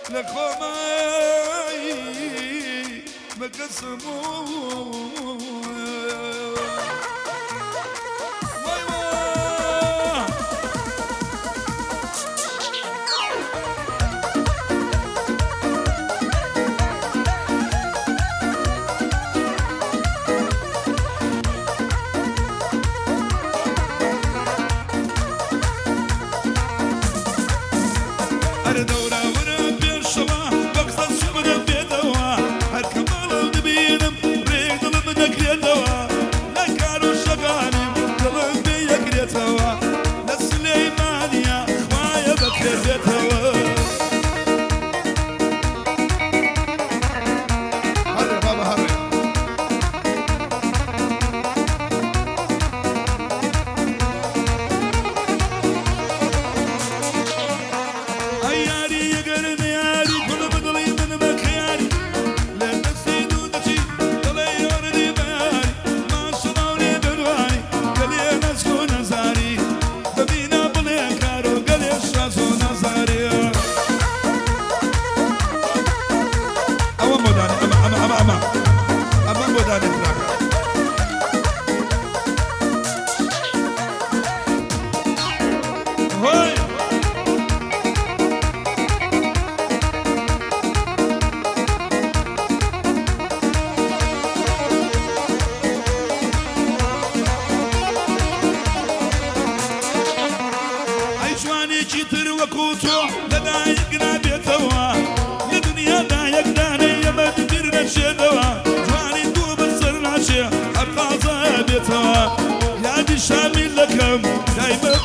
لخومي مقسمون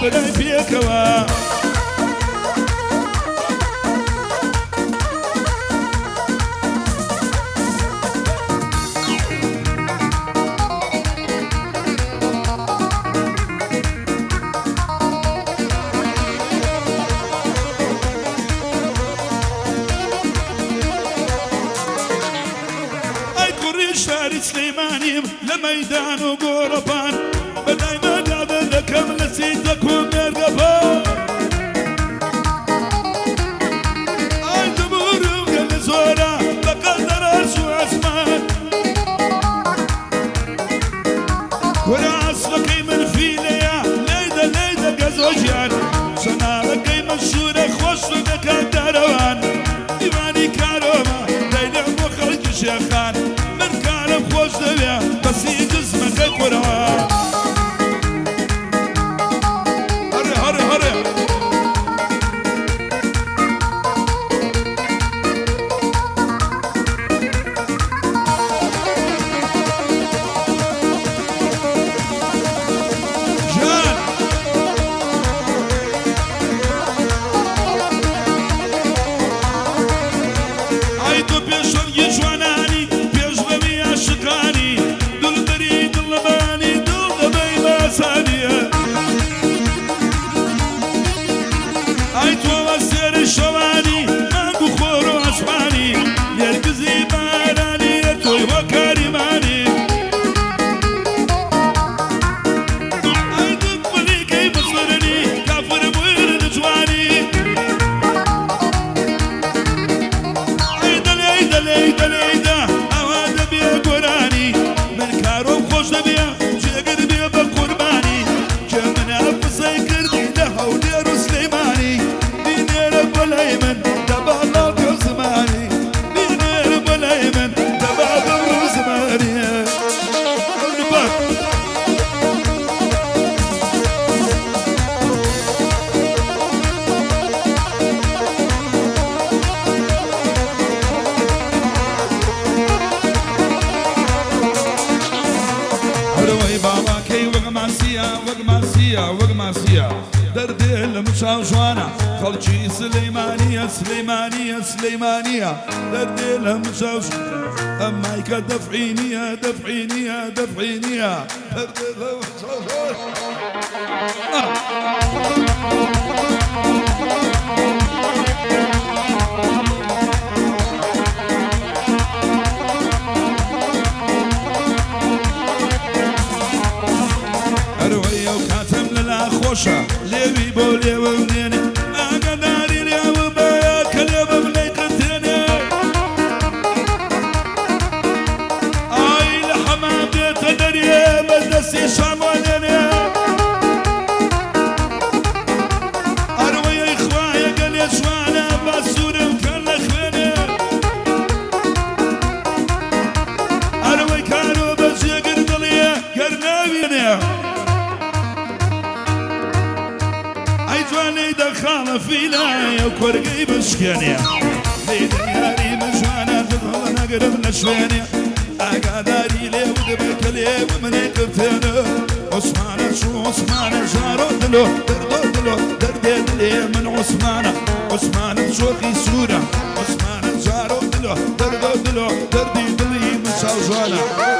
بدأ فيك أي كوري شارع سليماني لميدان وقربان بدأ ما ذكم نسيتك ومرقبان أي زبور وقل زورا بقدر أرسو عثمان ولا أصلك من فيليا ليدا ليدا قزوجيان سنالك مشهورة خوش لك الدروان ديواني كاروما ليلة مخرج شيخان من كارم خوش دبيا بس يجزمك القرآن دردي المشاوشوانا خلشي سليمانية سليمانية سليمانية دردي المشاوش أمايك دفعينية دفعينية دفعينية دردي المشاوشوانا خوشا لێوی بۆ لێوە منێنێ ئاگاداری لێوە بەیە کە لێوە بڵێ فيلا وكورقي بشكانيا ليدياري مجوانا تظل نقرب نشوانيا أقاداري لي ودبك لي ومنيك ثانو عثمانة شو عثمانة جارو دلو دردو دلو دردي دلي من عثمانة عثمانة شوخي سورة عثمانة جارو دلو دردو دلو دردي دلي من شاوجوانا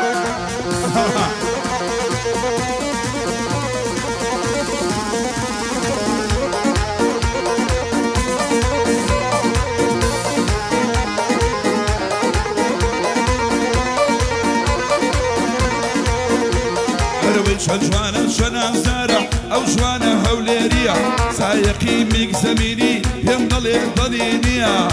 جوانا شنا زارع او جوانا هوليريا سايقي ميك زميلي يمضل ضلينيا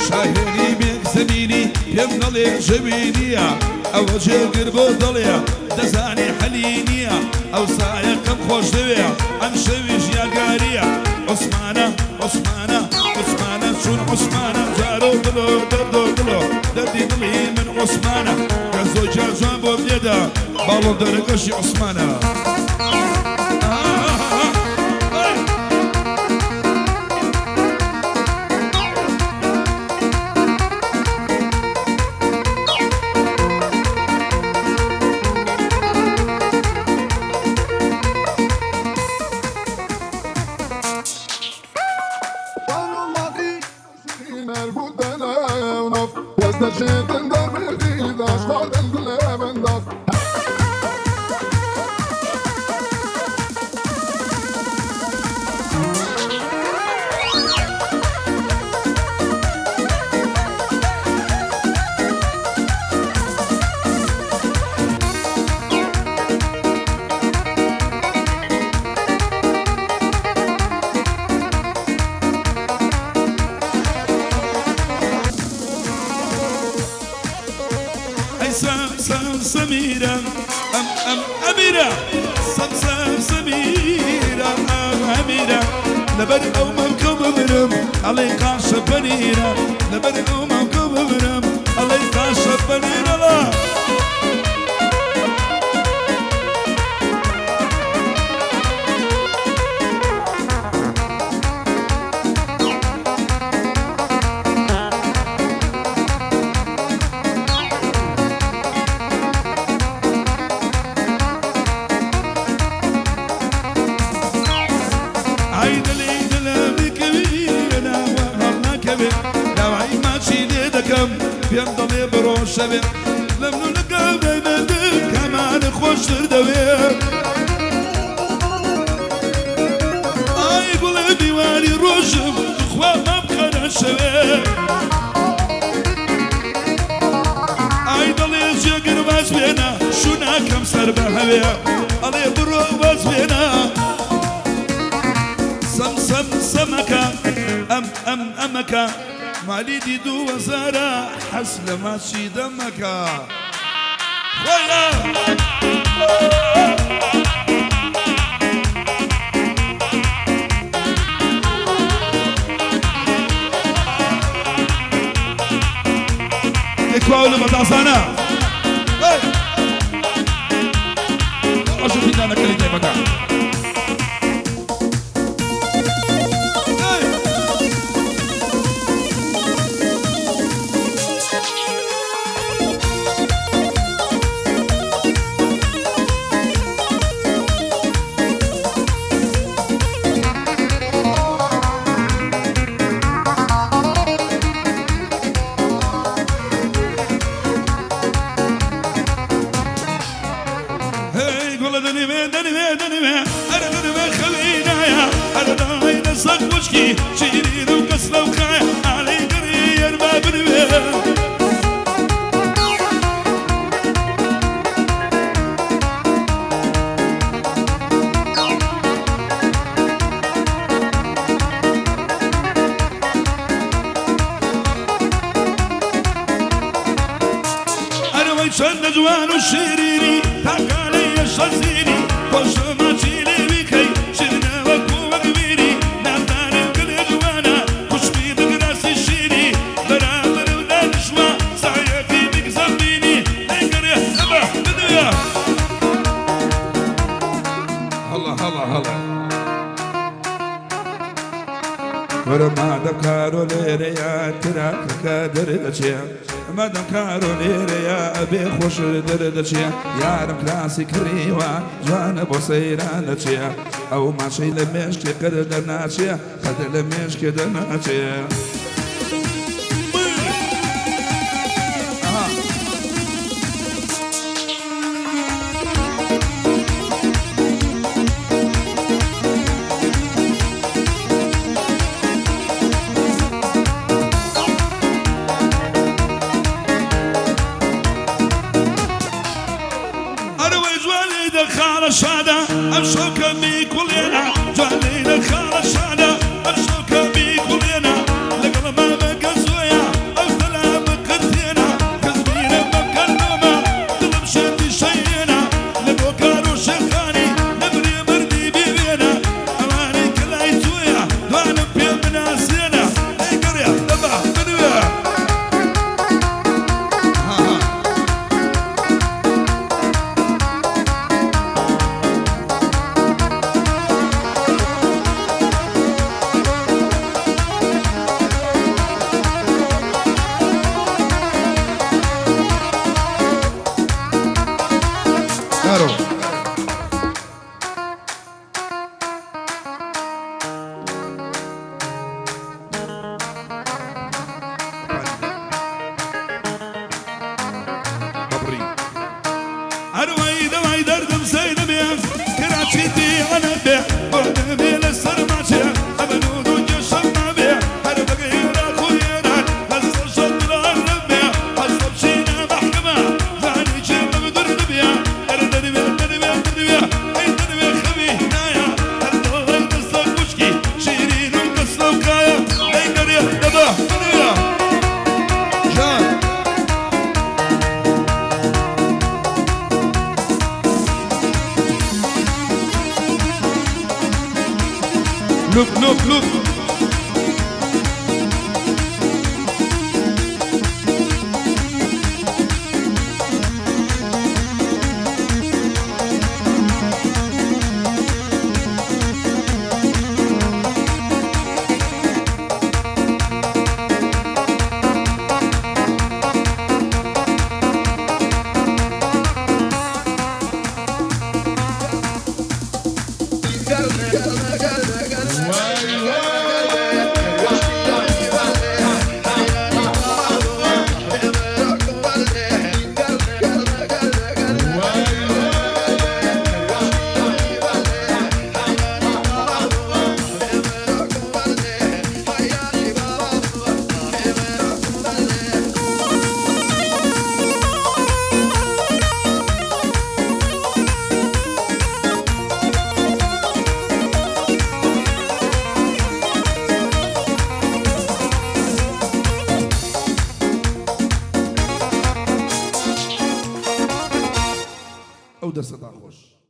شاهري ميك زميلي يمضل جبينيا او وجه قربو ضليا دزاني حلينيا او سايق خوش دويا ام شويش يا قاريا عثمانة عثمانة عثمانة شون عثمانة جارو دلو دردو دلو دردي دلي من عثمانة كزو جازوان بو بليدا بالو درقشي عثمانة سميرة أميرة سميرة أميرة لبر أو مكوب برم علي قاش بنيرة لبر أو مكوب برم علي قاش بنيرة لا ينضل بروش شبه لمنو لقى بيبدك كمان خوش دوير اي قلبي واري روشم اخوة ما بخنا شبه اي ضلي جاقر باز بينا شونا كم سر بهوية علي برو باز بينا سمكة أمكة مالي دي دو وزارة حسل ماشي دمك خويا اكواولو مدازانا اشوفي دانا كليتي بكا شيرين وكسلة وخايا علي قرير ما بنويه أنا ويشن جوان وشيريني تاكالي الشزيني خوش ما تشيلي بكي شرنا وكو وقبيني ورما دكارو ليريا تراك كدردشي ما دكارو ليريا أبي خوش دردشي يا رب كلاسي كريوا جوان بصيرانشي أو ما شي لمشكي قدرناشي قدر لمشكي درناشي خال الشادة أمشوك بيك ولينا جالي خال الشادة أمشوك بيك ولينا لقل ما بقى زويا أفتلا بقتينا كذبينا بكلمة دلم شدي شينا لبوكارو شيخاني نبري مردي بيبينا أماني كلاي زويا دوانا بيا بناسينا أي قرية دبا بدويا Claro. أروي دواي دردم سيد بيا كراتشيتي أنا بيا بودمي لسر ماشي أبنو دوجي شما بيا هرب غير خوينا هزر شد الأرض بيا هزر شينا محكمة زاني شيب بدر بيا أردر بيا در بيا در بيا أي در بيا خبي نايا هردوغي قصة وشكي شيرين وقصة وكايا أي قرية دبا بدويا جان look أو دست خوش